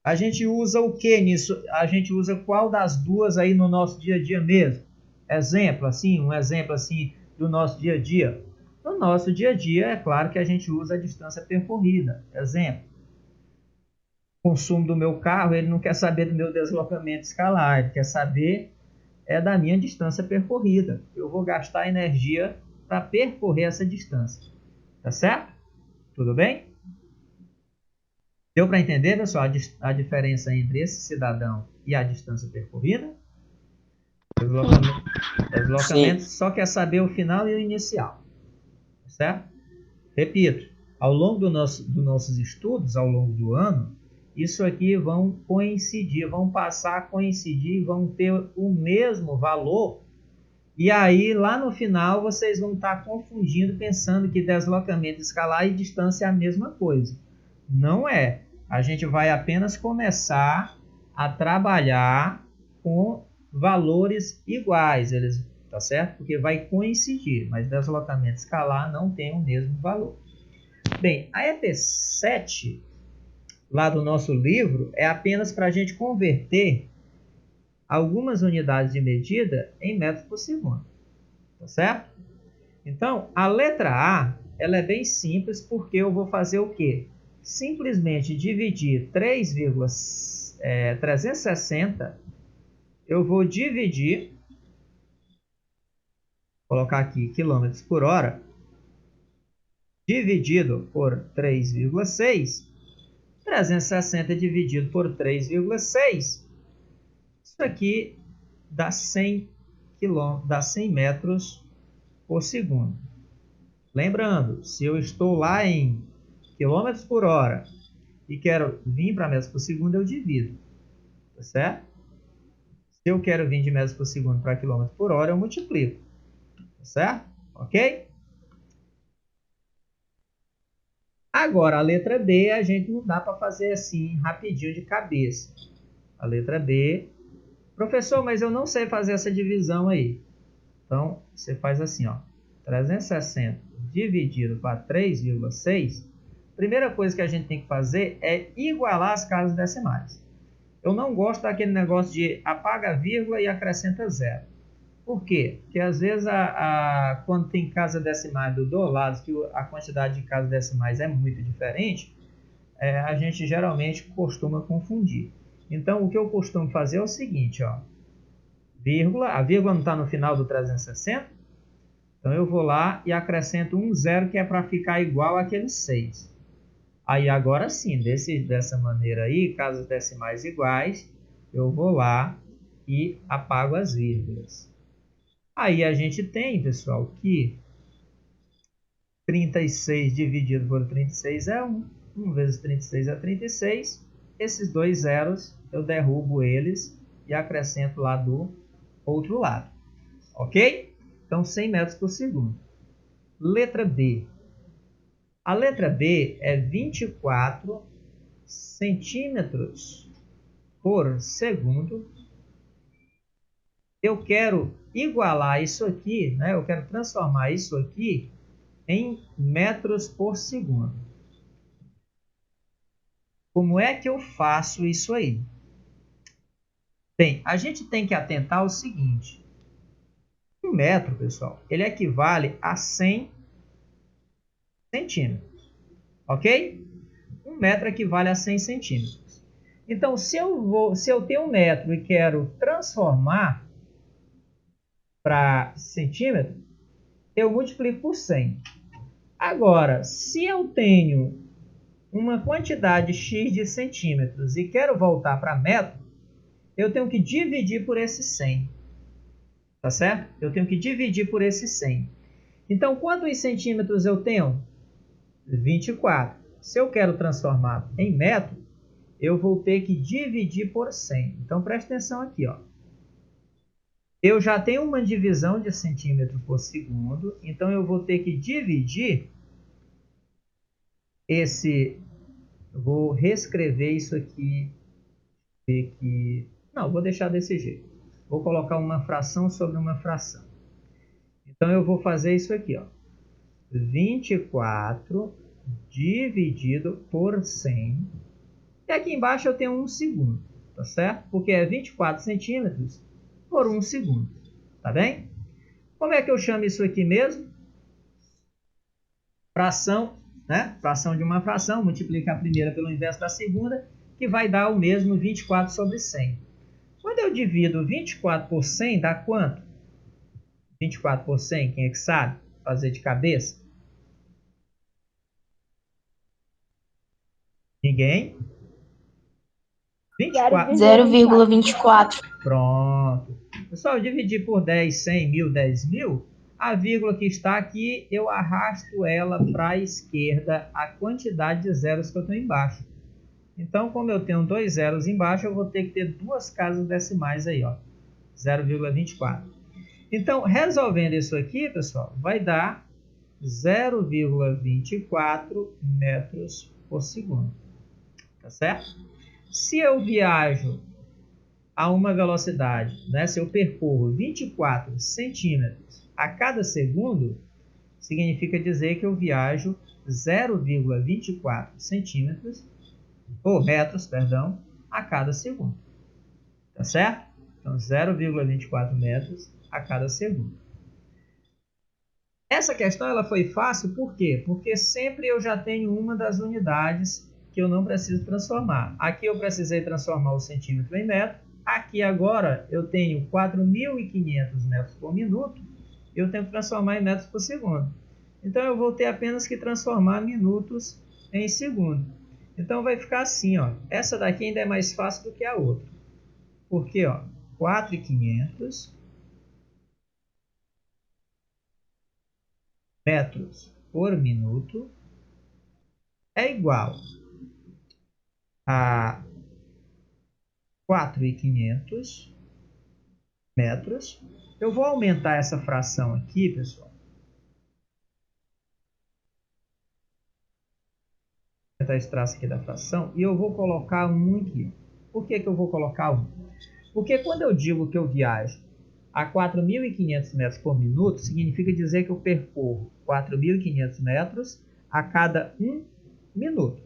a gente usa o que nisso? A gente usa qual das duas aí no nosso dia a dia mesmo? Exemplo, assim, um exemplo assim do nosso dia a dia. No nosso dia a dia, é claro que a gente usa a distância percorrida. Exemplo, o consumo do meu carro, ele não quer saber do meu deslocamento escalar, ele quer saber da minha distância percorrida. Eu vou gastar energia para percorrer essa distância. Tá certo? Tudo bem? Deu para entender, pessoal, a diferença entre esse cidadão e a distância percorrida? Deslocamento só quer saber o final e o inicial. Certo? Repito, ao longo dos nossos estudos, ao longo do ano, isso aqui vão coincidir, vão passar a coincidir, vão ter o mesmo valor. E aí, lá no final, vocês vão estar confundindo, pensando que deslocamento escalar e distância é a mesma coisa. Não é. A gente vai apenas começar a trabalhar com valores iguais, tá certo? Porque vai coincidir, mas deslocamento escalar não tem o mesmo valor. Bem, a EP7, lá do nosso livro, é apenas para a gente converter algumas unidades de medida em metros por segundo. Tá certo? Então, a letra A, ela é bem simples, porque eu vou fazer o quê? Simplesmente dividir 360, eu vou dividir, colocar aqui quilômetros por hora, dividido por 3,6, 360 dividido por 3,6, isso aqui dá 100 metros por segundo. Lembrando, se eu estou lá em quilômetros por hora e quero vir para metros por segundo, eu divido. Tá certo? Se eu quero vir de metros por segundo para quilômetros por hora, eu multiplico. Tá certo? Ok? Agora, a letra B, a gente não dá para fazer assim, rapidinho de cabeça. A letra B... Professor, mas eu não sei fazer essa divisão aí. Então, você faz assim, ó. 360 dividido para 3,6. Primeira coisa que a gente tem que fazer é igualar as casas decimais. Eu não gosto daquele negócio de apaga a vírgula e acrescenta zero. Por quê? Porque às vezes quando tem casa decimais dos dois lados, que a quantidade de casas decimais é muito diferente, a gente geralmente costuma confundir. Então, o que eu costumo fazer é o seguinte, ó. Vírgula, a vírgula não está no final do 360, então eu vou lá e acrescento um zero, que é para ficar igual àquele 6. Aí agora sim, dessa maneira aí, casas decimais iguais, eu vou lá e apago as vírgulas. Aí a gente tem, pessoal, que 36 dividido por 36 é 1. 1 vezes 36 é 36. Esses dois zeros, eu derrubo eles e acrescento lá do outro lado. Ok? Então, 100 metros por segundo. Letra B. A letra B é 24 centímetros por segundo. Eu quero igualar isso aqui, né? Eu quero transformar isso aqui em metros por segundo. Como é que eu faço isso aí? Bem, a gente tem que atentar ao seguinte. Um metro, pessoal, ele equivale a 100 centímetros. Ok? Um metro equivale a 100 centímetros. Então, se eu tenho um metro e quero transformar para centímetro, eu multiplico por 100. Agora, se eu tenho uma quantidade X de centímetros e quero voltar para metro, eu tenho que dividir por esse 100. Tá certo? Eu tenho que dividir por esse 100. Então, quantos centímetros eu tenho? 24. Se eu quero transformar em metro, eu vou ter que dividir por 100. Então, preste atenção aqui, ó. Eu já tenho uma divisão de centímetro por segundo, então eu vou ter que dividir esse... Vou reescrever isso aqui. Não, vou deixar desse jeito. Vou colocar uma fração sobre uma fração. Então, eu vou fazer isso aqui, ó. 24 dividido por 100. E aqui embaixo eu tenho 1 segundo, tá certo? Porque é 24 centímetros por 1 segundo. Tá bem? Como é que eu chamo isso aqui mesmo? Fração, né? Fração de uma fração. Multiplica a primeira pelo inverso da segunda, que vai dar o mesmo 24 sobre 100. Quando eu divido 24 por 100, dá quanto? 24 por 100, quem é que sabe fazer de cabeça? Ninguém? 0,24. Pronto. Pessoal, dividir por 10, 100 mil, 10 mil. A vírgula que está aqui, eu arrasto ela para a esquerda, a quantidade de zeros que eu tenho embaixo. Então, como eu tenho 2 zeros embaixo, eu vou ter que ter duas casas decimais aí, ó. 0,24. Então, resolvendo isso aqui, pessoal, vai dar 0,24 metros por segundo. Tá certo? Se eu viajo a uma velocidade, né, se eu percorro 24 centímetros a cada segundo, significa dizer que eu viajo 0,24 centímetros, ou metros, perdão, a cada segundo. Tá certo? Então, 0,24 metros a cada segundo. Essa questão ela foi fácil, por quê? Porque sempre eu já tenho uma das unidades que eu não preciso transformar. Aqui eu precisei transformar o centímetro em metro. Aqui agora eu tenho 4.500 metros por minuto. Eu tenho que transformar em metros por segundo. Então eu vou ter apenas que transformar minutos em segundo. Então vai ficar assim, ó. Essa daqui ainda é mais fácil do que a outra. Porque, ó, 4.500 metros por minuto é igual a 4.500 metros. Eu vou aumentar essa fração aqui, pessoal. Vou aumentar esse traço aqui da fração e eu vou colocar 1 aqui. Por que que eu vou colocar 1? Porque quando eu digo que eu viajo a 4.500 metros por minuto, significa dizer que eu percorro 4.500 metros a cada 1 minuto.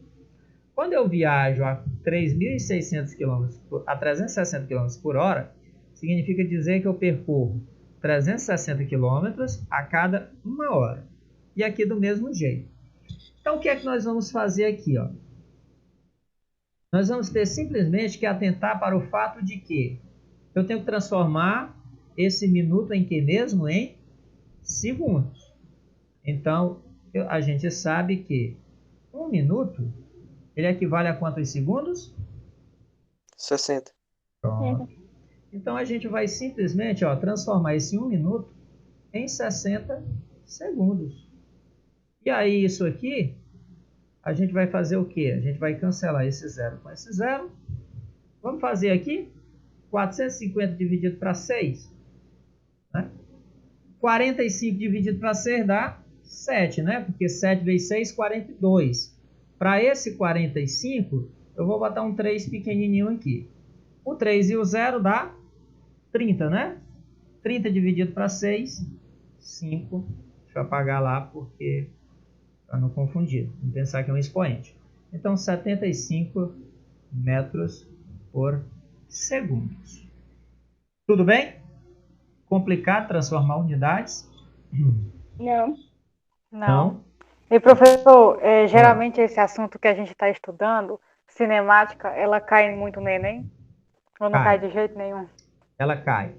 Quando eu viajo a 3.600 km, a 360 km por hora, significa dizer que eu percorro 360 km a cada 1 hora. E aqui do mesmo jeito. Então, o que é que nós vamos fazer aqui, ó? Nós vamos ter simplesmente que atentar para o fato de que eu tenho que transformar esse minuto em que mesmo? Em segundos. Então, a gente sabe que 1 minuto, ele equivale a quantos segundos? 60. Pronto. Então, a gente vai simplesmente, ó, transformar esse 1 minuto em 60 segundos. E aí, isso aqui a gente vai fazer o quê? A gente vai cancelar esse 0 com esse 0. Vamos fazer aqui 450 dividido para 6. Né? 45 dividido para 6 dá 7, né? Porque 7 vezes 6, 42. Para esse 45, eu vou botar um 3 pequenininho aqui. O 3 e o 0 dá 30, né? 30 dividido para 6, 5. Deixa eu apagar lá porque para não confundir, não pensar que é um expoente. Então, 75 metros por segundo. Tudo bem? Complicado transformar unidades? Não. Não. E professor, geralmente esse assunto que a gente está estudando, cinemática, ela cai muito no Enem? Ou não cai de jeito nenhum? Ela cai.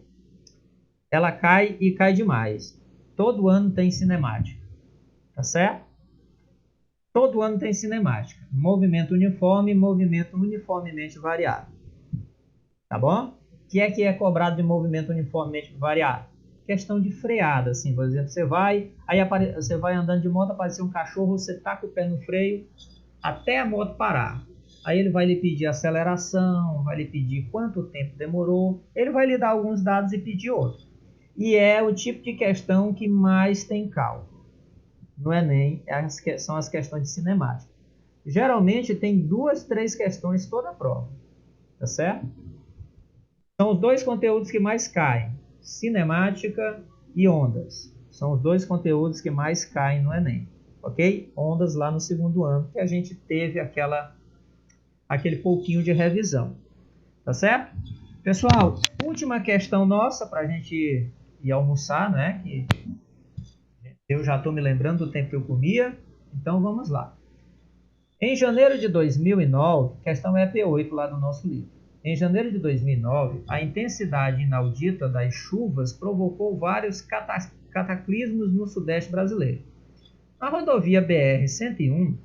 Ela cai e cai demais. Todo ano tem cinemática. Tá certo? Todo ano tem cinemática. Movimento uniforme e movimento uniformemente variado. Tá bom? O que é cobrado de movimento uniformemente variado? Questão de freada, assim, por exemplo, você vai andando de moto, apareceu um cachorro, você taca o pé no freio até a moto parar. Aí ele vai lhe pedir aceleração, vai lhe pedir quanto tempo demorou, ele vai lhe dar alguns dados e pedir outros. E é o tipo de questão que mais tem cálculo. No Enem, são as questões de cinemática. Geralmente tem 2, 3 questões toda a prova. Tá certo? São os dois conteúdos que mais caem. Cinemática e ondas. São os dois conteúdos que mais caem no Enem. Ok? Ondas lá no segundo ano, que a gente teve aquele pouquinho de revisão. Tá certo? Pessoal, última questão nossa para a gente ir almoçar, né? Que eu já estou me lembrando do tempo que eu comia. Então vamos lá. Em janeiro de 2009, questão EP8 lá do nosso livro. Em janeiro de 2009, a intensidade inaudita das chuvas provocou vários cataclismos no sudeste brasileiro. A rodovia BR-101,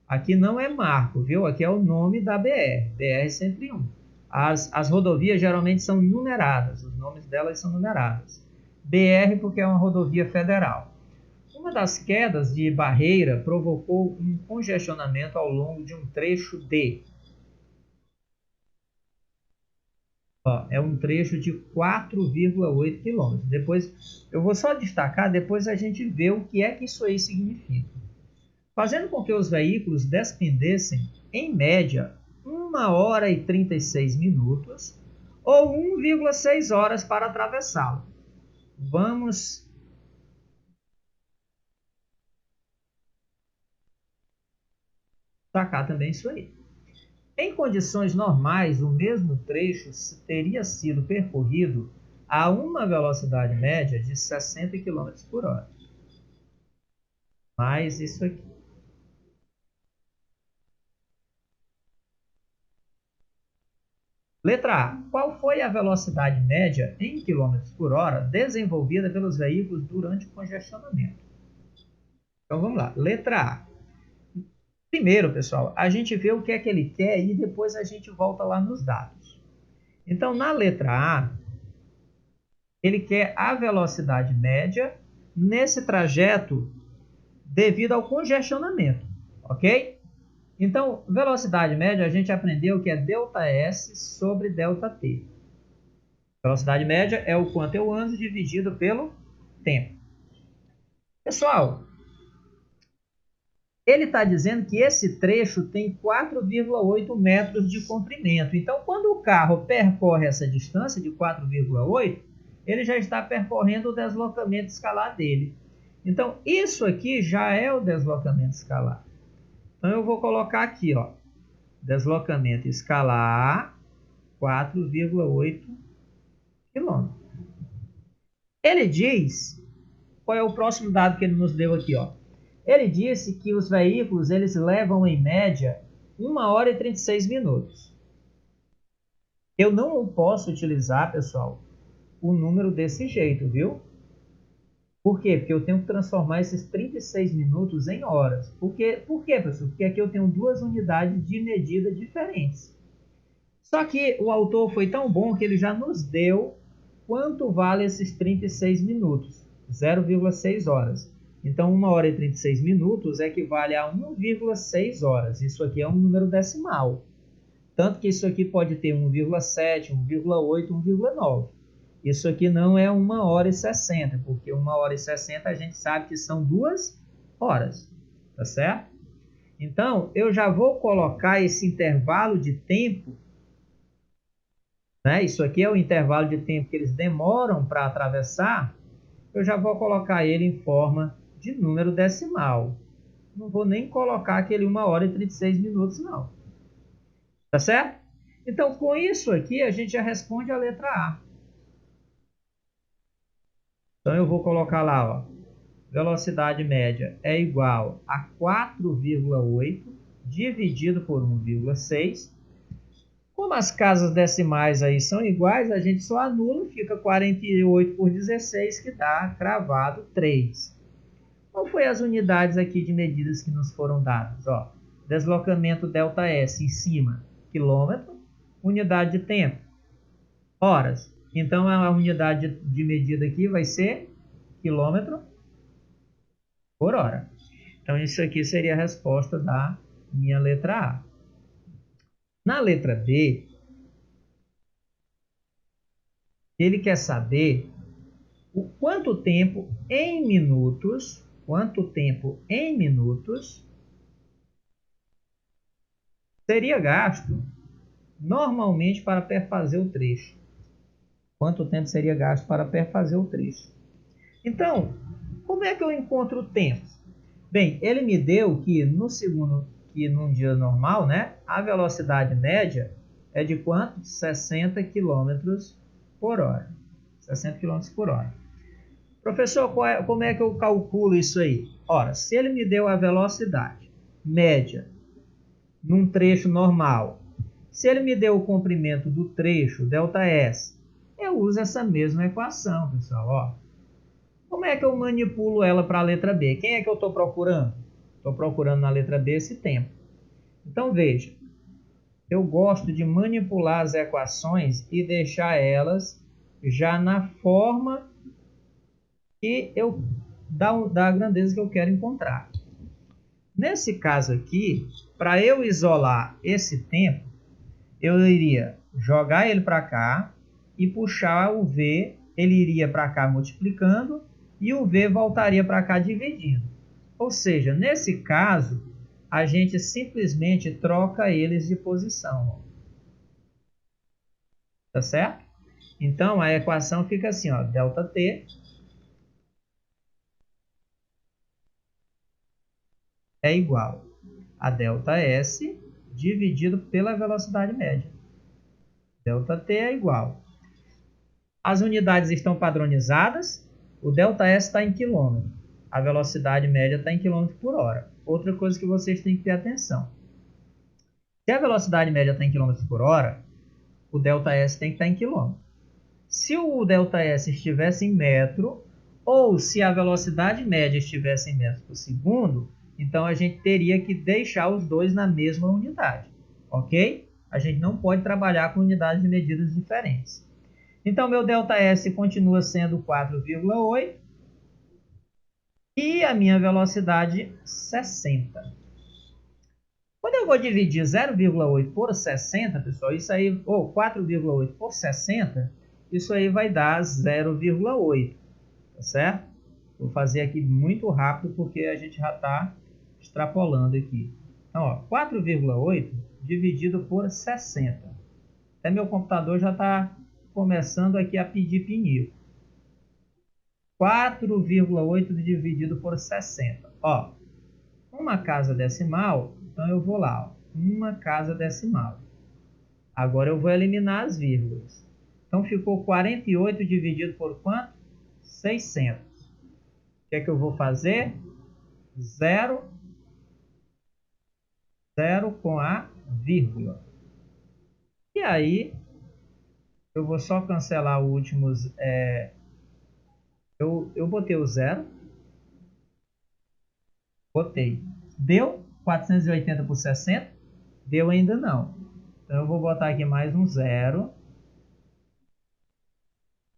aqui não é marco, viu? Aqui é o nome da BR-101. As rodovias geralmente são numeradas, os nomes delas são numerados. BR porque é uma rodovia federal. Uma das quedas de barreira provocou um congestionamento ao longo de um trecho de... é um trecho de 4,8 km. Depois, eu vou só destacar, depois a gente vê o que é que isso aí significa. Fazendo com que os veículos despendessem, em média, 1 hora e 36 minutos ou 1,6 horas para atravessá-lo. Vamos destacar também isso aí. Em condições normais, o mesmo trecho teria sido percorrido a uma velocidade média de 60 km por hora. Mais isso aqui. Letra A. Qual foi a velocidade média em km por hora desenvolvida pelos veículos durante o congestionamento? Então vamos lá. Letra A. Primeiro, pessoal, a gente vê o que é que ele quer e depois a gente volta lá nos dados. Então, na letra A, ele quer a velocidade média nesse trajeto devido ao congestionamento, ok? Então, velocidade média, a gente aprendeu que é ΔS sobre ΔT. Velocidade média é o quanto eu ando dividido pelo tempo. Pessoal, ele está dizendo que esse trecho tem 4,8 metros de comprimento. Então, quando o carro percorre essa distância de 4,8, ele já está percorrendo o deslocamento escalar dele. Então, isso aqui já é o deslocamento escalar. Então, eu vou colocar aqui, ó, deslocamento escalar 4,8 km. Ele diz, qual é o próximo dado que ele nos deu aqui, ó? Ele disse que os veículos eles levam em média 1 hora e 36 minutos. Eu não posso utilizar, pessoal, o número desse jeito, viu? Por quê? Porque eu tenho que transformar esses 36 minutos em horas. Por quê, pessoal? Porque aqui eu tenho duas unidades de medida diferentes. Só que o autor foi tão bom que ele já nos deu quanto vale esses 36 minutos. 0,6 horas. Então, 1 hora e 36 minutos equivale a 1,6 horas. Isso aqui é um número decimal. Tanto que isso aqui pode ter 1,7, 1,8, 1,9. Isso aqui não é 1 hora e 60, porque 1 hora e 60 a gente sabe que são 2 horas. Tá certo? Então, eu já vou colocar esse intervalo de tempo, né? Isso aqui é o intervalo de tempo que eles demoram para atravessar. Eu já vou colocar ele em forma de número decimal. Não vou nem colocar aquele 1 hora e 36 minutos, não. Tá certo? Então, com isso aqui, a gente já responde a letra A. Então, eu vou colocar lá, ó, velocidade média é igual a 4,8 dividido por 1,6. Como as casas decimais aí são iguais, a gente só anula e fica 48 por 16, que dá cravado 3. Qual foi as unidades aqui de medidas que nos foram dadas? Ó, deslocamento ΔS em cima, quilômetro. Unidade de tempo, horas. Então, a unidade de medida aqui vai ser quilômetro por hora. Então, isso aqui seria a resposta da minha letra A. Na letra B, ele quer saber o quanto tempo em minutos seria gasto normalmente para perfazer o trecho. Quanto tempo seria gasto para perfazer o trecho? Então, como é que eu encontro o tempo? Bem, ele me deu que num dia normal, né, a velocidade média é de quanto? 60 km por hora. 60 km por hora. Professor, como é que eu calculo isso aí? Ora, se ele me deu a velocidade média num trecho normal, se ele me deu o comprimento do trecho, ΔS, eu uso essa mesma equação, pessoal. Ó. Como é que eu manipulo ela para a letra B? Quem é que eu estou procurando? Estou procurando na letra B esse tempo. Então, veja, eu gosto de manipular as equações e deixar elas já na forma que da grandeza que eu quero encontrar. Nesse caso aqui, para eu isolar esse tempo, eu iria jogar ele para cá e puxar o V, ele iria para cá multiplicando e o V voltaria para cá dividindo. Ou seja, nesse caso, a gente simplesmente troca eles de posição. Tá certo? Então, a equação fica assim, ó, ΔT é igual a ΔS dividido pela velocidade média. ΔT é igual. As unidades estão padronizadas, o ΔS está em quilômetro, a velocidade média está em quilômetro por hora. Outra coisa que vocês têm que ter atenção. Se a velocidade média está em quilômetro por hora, o ΔS tem que estar em quilômetro. Se o ΔS estivesse em metro, ou se a velocidade média estivesse em metros por segundo, então a gente teria que deixar os dois na mesma unidade, ok? A gente não pode trabalhar com unidades de medidas diferentes. Então, meu ΔS continua sendo 4,8 e a minha velocidade 60. Quando eu vou dividir 0,8 por 60, pessoal, isso aí, ou 4,8 por 60, isso aí vai dar 0,8, tá certo? Vou fazer aqui muito rápido porque a gente já está extrapolando aqui. Então, 4,8 dividido por 60. Até meu computador já está começando aqui a pedir pinico. 4,8 dividido por 60. Ó, uma casa decimal, então eu vou lá, ó, uma casa decimal. Agora eu vou eliminar as vírgulas. Então ficou 48 dividido por quanto? 600. O que é que eu vou fazer? 0 com a vírgula. E aí, eu vou só cancelar os últimos. Eu botei o 0. Botei. Deu 480 por 60? Deu ainda não. Então, eu vou botar aqui mais um 0.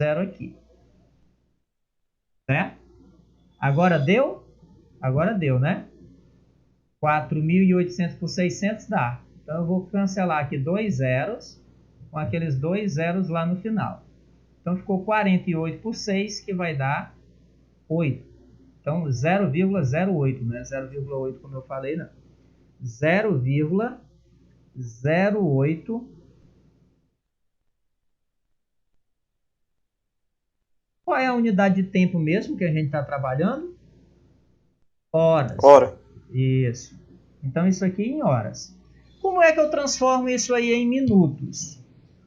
0 aqui. Certo? Agora deu Agora deu, né? 4.800 por 600 dá. Então, eu vou cancelar aqui 2 zeros, com aqueles 2 zeros lá no final. Então, ficou 48 por 6, que vai dar 8. Então, 0,08, não é 0,8 como eu falei, não. 0,08. Qual é a unidade de tempo mesmo que a gente está trabalhando? Horas. Hora. Isso. Então, isso aqui em horas. Como é que eu transformo isso aí em minutos?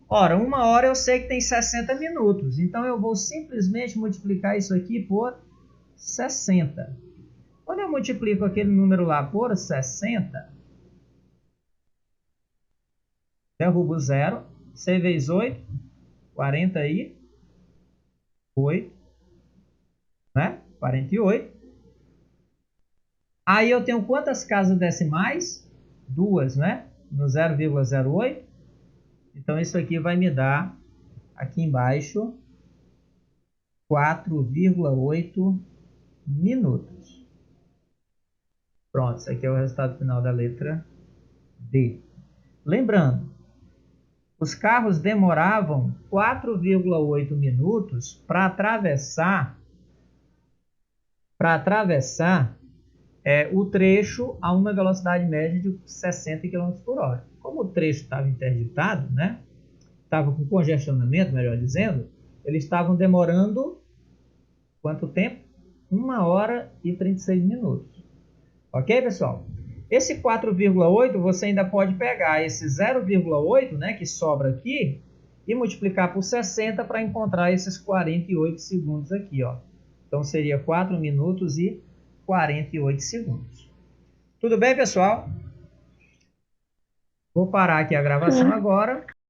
Ora, 1 hora eu sei que tem 60 minutos. Então, eu vou simplesmente multiplicar isso aqui por 60. Quando eu multiplico aquele número lá por 60, derrubo o zero. 6 vezes 8, 48. Né? 48. Aí eu tenho quantas casas decimais? 2, né? No 0,08. Então, isso aqui vai me dar, aqui embaixo, 4,8 minutos. Pronto, isso aqui é o resultado final da letra D. Lembrando, os carros demoravam 4,8 minutos para atravessar o trecho a uma velocidade média de 60 km por hora. Como o trecho estava interditado, né? Estava com congestionamento, melhor dizendo, eles estavam demorando quanto tempo? 1 hora e 36 minutos. Ok, pessoal? Esse 4,8 você ainda pode pegar esse 0,8, né, que sobra aqui, e multiplicar por 60 para encontrar esses 48 segundos aqui, ó. Então seria 4 minutos e 48 segundos. Tudo bem, pessoal? Vou parar aqui a gravação agora.